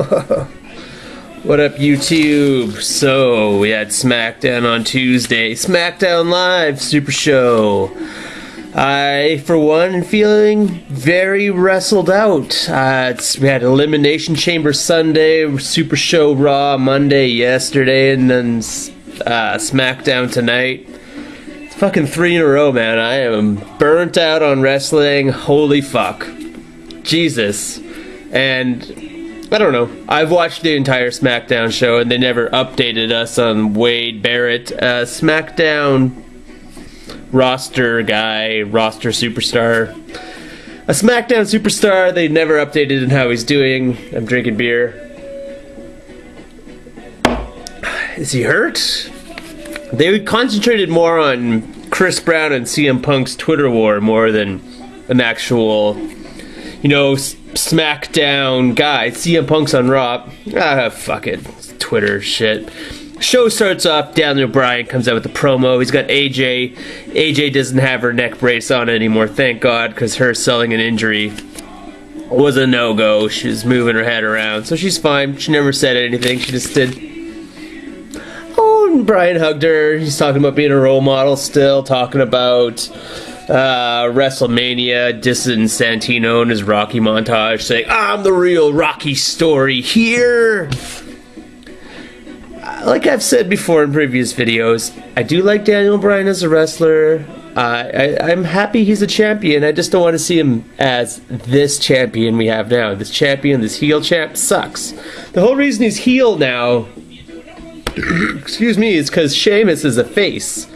What up, YouTube? So, we had Smackdown on Tuesday. Smackdown Live Super Show. I, for one, am feeling very wrestled out. We had Elimination Chamber Sunday, Super Show Raw Monday yesterday, and then Smackdown tonight. It's fucking 3 in a row, man. I am burnt out on wrestling. Holy fuck. Jesus. And I don't know. I've watched the entire Smackdown show, and they never updated us on Wade Barrett. Smackdown roster guy, roster superstar. A Smackdown superstar, they never updated on how he's doing. I'm drinking beer. Is he hurt? They concentrated more on Chris Brown and CM Punk's Twitter war more than an actual, Smackdown guy. CM Punk's on Raw. Fuck it. It's Twitter shit. Show starts off, Daniel Bryan comes out with the promo. He's got AJ. AJ doesn't have her neck brace on anymore, thank God, because her selling an injury was a no-go. She's moving her head around, so she's fine. She never said anything. She just did. Oh, and Bryan hugged her. He's talking about being a role model still, talking about WrestleMania, dissing Santino in his Rocky montage, saying, I'm the real Rocky story here. Like I've said before in previous videos, I do like Daniel Bryan as a wrestler. I'm happy he's a champion. I just don't want to see him as this champion we have now. This champion, this heel champ, sucks. The whole reason he's heel now, excuse me, is because Sheamus is a face.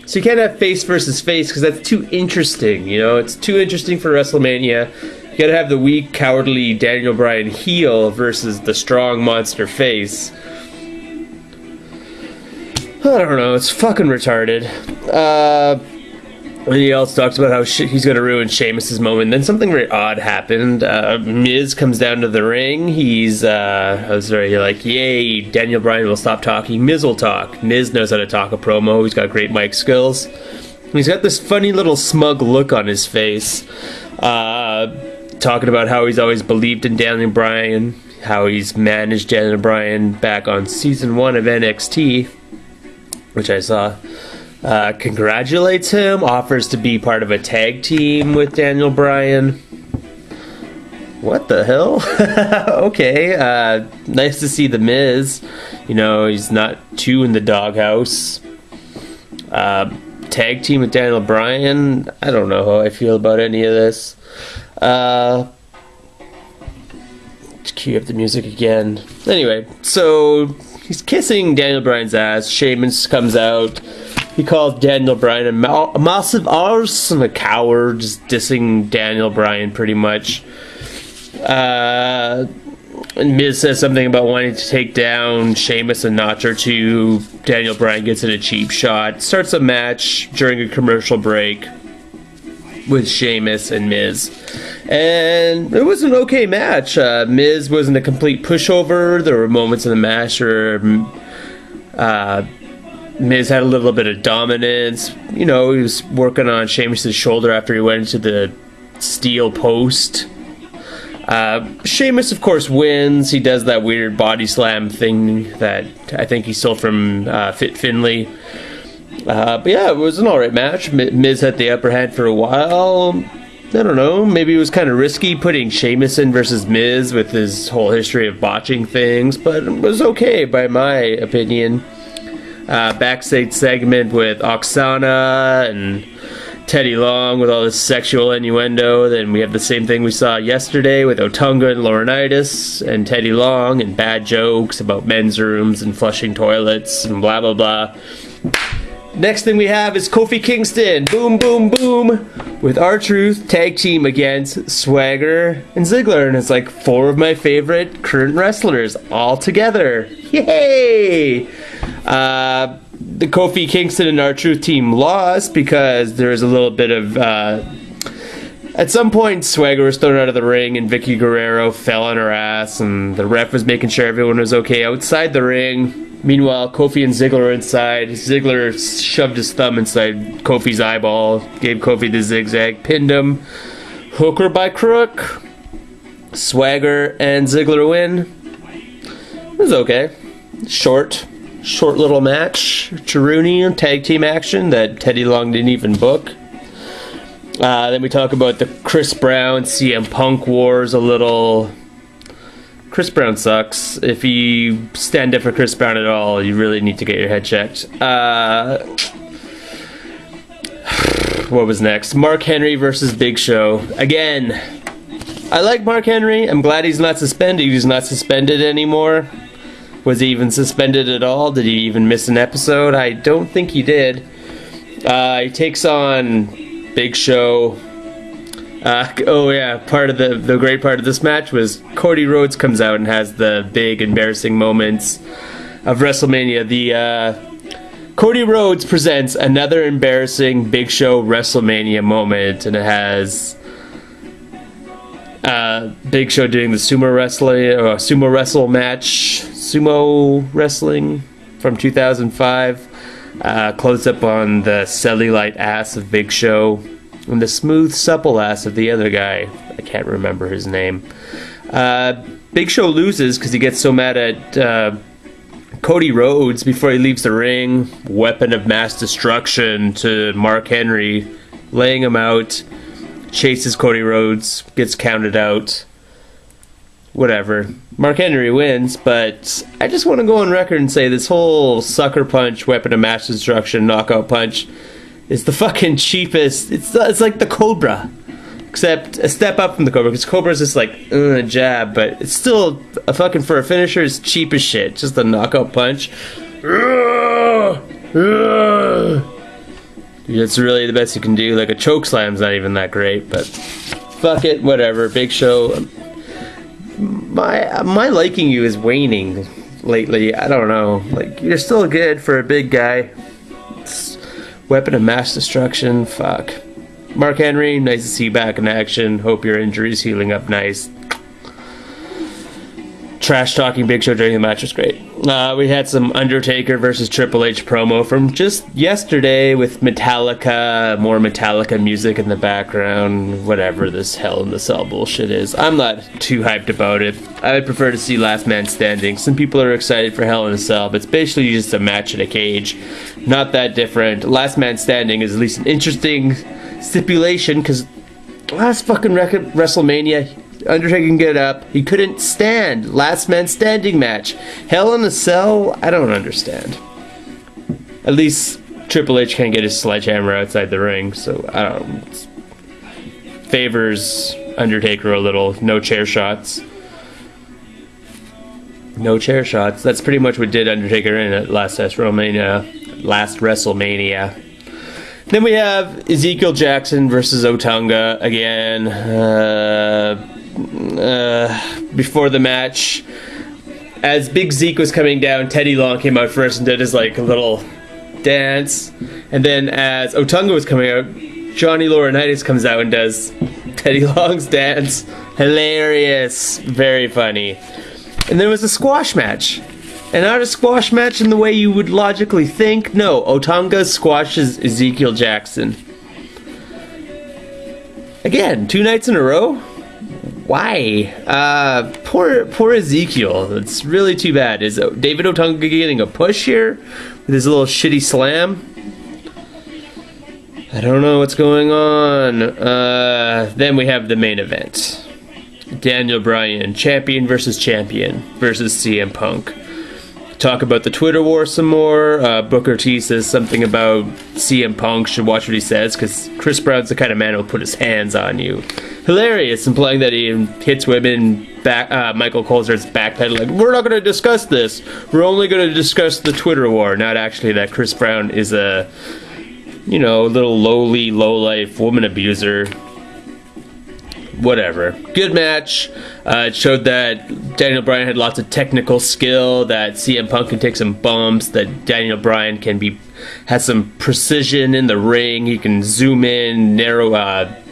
So you can't have face versus face because that's too interesting, It's too interesting for WrestleMania. You gotta have the weak, cowardly Daniel Bryan heel versus the strong monster face. I don't know, it's fucking retarded. And he also talks about how he's going to ruin Sheamus' moment. Then something very odd happened. Miz comes down to the ring. I was very like, yay, Daniel Bryan will stop talking. Miz will talk. Miz knows how to talk a promo. He's got great mic skills. He's got this funny little smug look on his face. Talking about how he's always believed in Daniel Bryan. How he's managed Daniel Bryan back on season 1 of NXT. Which I saw, congratulates him, offers to be part of a tag team with Daniel Bryan. What the hell? Okay, nice to see the Miz. He's not too in the doghouse. Tag team with Daniel Bryan. I don't know how I feel about any of this. Just cue up the music again. Anyway, so he's kissing Daniel Bryan's ass. Sheamus comes out. He calls Daniel Bryan a massive arse and a coward, just dissing Daniel Bryan pretty much. And Miz says something about wanting to take down Sheamus a notch or two. Daniel Bryan gets in a cheap shot. Starts a match during a commercial break with Sheamus and Miz. And it was an okay match. Miz wasn't a complete pushover. There were moments in the match where Miz had a little bit of dominance. He was working on Sheamus' shoulder after he went into the steel post. Sheamus, of course, wins. He does that weird body slam thing that I think he stole from Fit Finlay. But yeah, it was an alright match. Miz had the upper hand for a while. I don't know, maybe it was kind of risky putting Sheamus in versus Miz with his whole history of botching things, but it was okay by my opinion. Backstage segment with Oksana and Teddy Long with all this sexual innuendo. Then we have the same thing we saw yesterday with Otunga and Laurinaitis and Teddy Long and bad jokes about men's rooms and flushing toilets and blah blah blah. Next thing we have is Kofi Kingston, boom, boom, boom, with R-Truth tag team against Swagger and Ziggler, and it's like 4 of my favorite current wrestlers all together. Yay! The Kofi Kingston and R-Truth team lost because there was a little bit of at some point Swagger was thrown out of the ring and Vicky Guerrero fell on her ass, and the ref was making sure everyone was okay outside the ring. Meanwhile, Kofi and Ziggler were inside. Ziggler shoved his thumb inside Kofi's eyeball, gave Kofi the zigzag, pinned him. Hooker by crook. Swagger and Ziggler win. It was okay. Short little match. Charuni tag team action that Teddy Long didn't even book. Then we talk about the Chris Brown CM Punk wars a little. Chris Brown sucks. If you stand up for Chris Brown at all, you really need to get your head checked. What was next? Mark Henry versus Big Show. Again, I like Mark Henry. I'm glad he's not suspended. He's not suspended anymore. Was he even suspended at all? Did he even miss an episode? I don't think he did. He takes on Big Show. Oh yeah, part of the great part of this match was Cody Rhodes comes out and has the big embarrassing moments of WrestleMania. The Cody Rhodes presents another embarrassing Big Show WrestleMania moment, and it has Big Show doing the sumo wrestling from 2005. Close up on the cellulite ass of Big Show and the smooth, supple ass of the other guy. I can't remember his name. Big Show loses because he gets so mad at Cody Rhodes before he leaves the ring. Weapon of mass destruction to Mark Henry, laying him out. Chases Cody Rhodes, gets counted out. Whatever. Mark Henry wins, but I just want to go on record and say this whole sucker punch, weapon of mass destruction, knockout punch is the fucking cheapest. It's like the Cobra, except a step up from the Cobra, because Cobra's just like a jab, but it's still a fucking, for a finisher, it's cheap as shit. Just a knockout punch. It's really the best you can do. Like a choke slam's not even that great, but fuck it, whatever. Big Show. My liking you is waning lately. I don't know. Like, you're still good for a big guy. It's weapon of mass destruction. Fuck. Mark Henry, nice to see you back in action. Hope your injury's healing up nice. Trash talking Big Show during the match was great. We had some Undertaker versus Triple H promo from just yesterday with Metallica, more Metallica music in the background, whatever this Hell in the Cell bullshit is. I'm not too hyped about it. I would prefer to see Last Man Standing. Some people are excited for Hell in a Cell, but it's basically just a match in a cage. Not that different. Last Man Standing is at least an interesting stipulation, because last fucking WrestleMania, Undertaker can get up. He couldn't stand. Last man standing match. Hell in a Cell? I don't understand. At least Triple H can't get his sledgehammer outside the ring, so I don't know. Favors Undertaker a little. No chair shots. No chair shots. That's pretty much what did Undertaker in at last WrestleMania. Then we have Ezekiel Jacson versus Otunga again. Before the match, as Big Zeke was coming down, Teddy Long came out first and did his like little dance, and then as Otunga was coming out, Johnny Laurinaitis comes out and does Teddy Long's dance. Hilarious, very funny. And there was a squash match, and not a squash match in the way you would logically think. No, Otunga squashes Ezekiel Jacson again, 2 nights in a row. Why? Poor Ezekiel. It's really too bad. Is David Otunga getting a push here with his little shitty slam? I don't know what's going on. Then we have the main event. Daniel Bryan, champion versus CM Punk. Talk about the Twitter war some more. Booker T says something about CM Punk should watch what he says, because Chris Brown's the kind of man who'll put his hands on you. Hilarious, implying that he hits women. Michael Cole starts backpedaling. We're not going to discuss this. We're only going to discuss the Twitter war. Not actually that Chris Brown is a, little lowly, low-life woman abuser. Whatever. Good match. It showed that Daniel Bryan had lots of technical skill, that CM Punk can take some bumps, that Daniel Bryan has some precision in the ring. He can zoom in,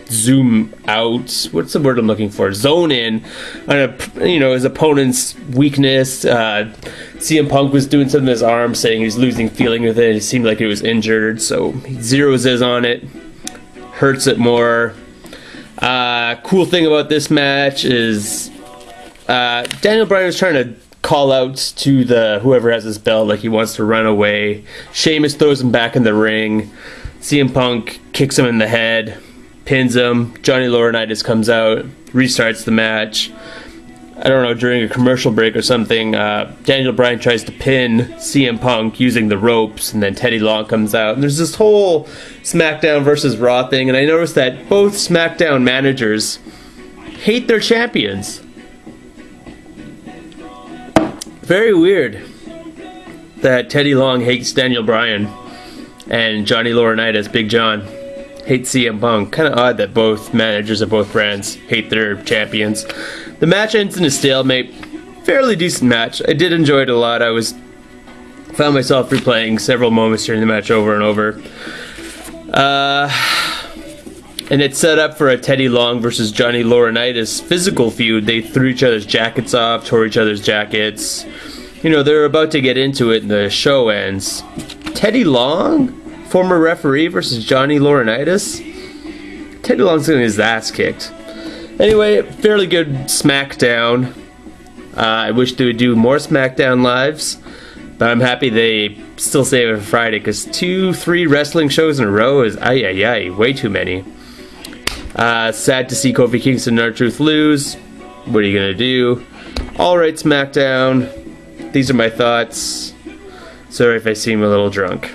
zoom out. What's the word I'm looking for? Zone in on his opponent's weakness. CM Punk was doing something with his arm, saying he was losing feeling with it. It seemed like he was injured, so he zeroes in on it, hurts it more. Cool thing about this match is Daniel Bryan was trying to call outs to the whoever has his belt, like he wants to run away. Sheamus throws him back in the ring. CM Punk kicks him in the head, pins him. Johnny Laurinaitis comes out, restarts the match. I don't know, during a commercial break or something, Daniel Bryan tries to pin CM Punk using the ropes, and then Teddy Long comes out. And there's this whole SmackDown versus Raw thing, and I noticed that both SmackDown managers hate their champions. Very weird that Teddy Long hates Daniel Bryan and Johnny Laurinaitis, Big John, hates CM Punk. Kind of odd that both managers of both brands hate their champions. The match ends in a stalemate. Fairly decent match. I did enjoy it a lot. Found myself replaying several moments during the match over and over. And it's set up for a Teddy Long versus Johnny Laurinaitis physical feud. They threw each other's jackets off, tore each other's jackets. You know, they're about to get into it and the show ends. Teddy Long, former referee, versus Johnny Laurinaitis. Teddy Long's getting his ass kicked. Anyway, fairly good SmackDown. I wish they would do more SmackDown lives, but I'm happy they still save it for Friday, because 2-3 wrestling shows in a row is way too many. Sad to see Kofi Kingston and R-Truth lose. What are you gonna do? Alright, SmackDown. These are my thoughts. Sorry if I seem a little drunk.